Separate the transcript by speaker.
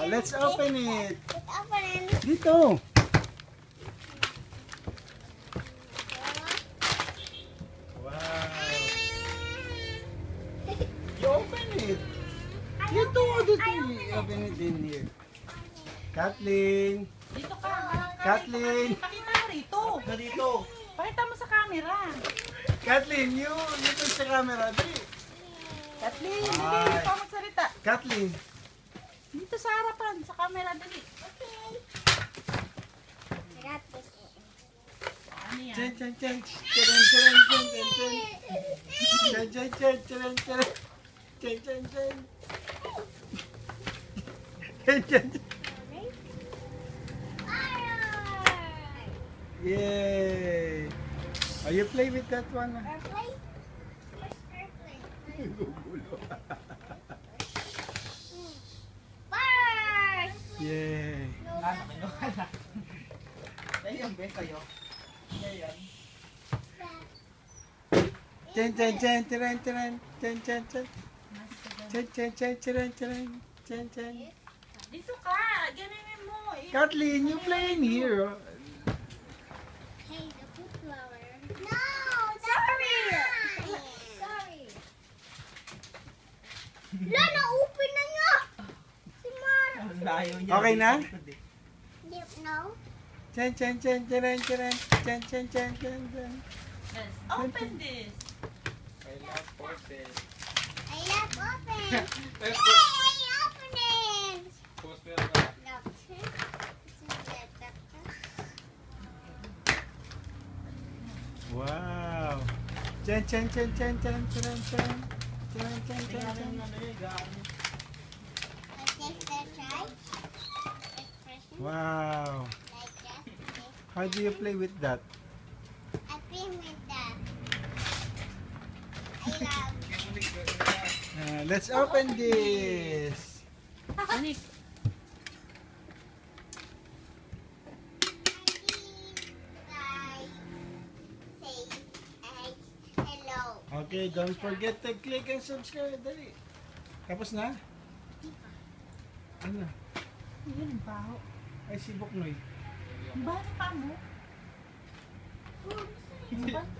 Speaker 1: Let's open it.
Speaker 2: Let's open it.
Speaker 1: Dito. Wow. You open it. Dito. You open it in here. Kathleen.
Speaker 3: Dito ka.
Speaker 1: Kathleen.
Speaker 3: Pakita mo rito.
Speaker 1: Dito.
Speaker 3: Pakita mo sa camera.
Speaker 1: Kathleen, you dito sa camera. Dali.
Speaker 3: Kathleen,
Speaker 1: Hi.
Speaker 3: dali pa magsalita.
Speaker 1: Kathleen.
Speaker 3: Dito sa harapan, sa camera, dali. Ano yan?
Speaker 1: Chen chen chen. Chen chen chen chen chen. Chen chen chen chen chen. Chen chen chen. Chen chen chen. Yay! Oh, you play with that one?
Speaker 2: Airplane? Where's airplane? Bird!
Speaker 1: Yay!
Speaker 3: Ano, kinuha na. Ayun, be, kayo. Ayan.
Speaker 1: Chen chen chen chen chen chen chen chen chen chen chen chen chen chen chen.
Speaker 3: Dito ka, ganinin mo.
Speaker 1: Kathleen, you playing here?
Speaker 2: Hey, the food flower. No! Sorry! Sorry. La, na-open na niya! Si Mara.
Speaker 3: Layo niya.
Speaker 1: Okay na?
Speaker 2: No?
Speaker 1: Chen chen chen chen chen chen chen chen chen chen.
Speaker 3: Let's open this.
Speaker 1: I love horses.
Speaker 2: I love open. Hey, I open it! No.
Speaker 1: Wow! Chen chen chen chen chen chen chen chen chen chen chen.
Speaker 2: Let's take the try. Expression
Speaker 1: Wow!
Speaker 2: like that. Okay.
Speaker 1: How do you play with that?
Speaker 2: I play with that. I love.
Speaker 1: Let's open this.
Speaker 3: Anik.
Speaker 2: Hello.
Speaker 1: Okay, don't forget to click and subscribe. Dali. Tapos na? Ano?
Speaker 3: Yun ang baho.
Speaker 1: Ay, si Buknoy.
Speaker 3: Ang baho pa mo. Ang baho.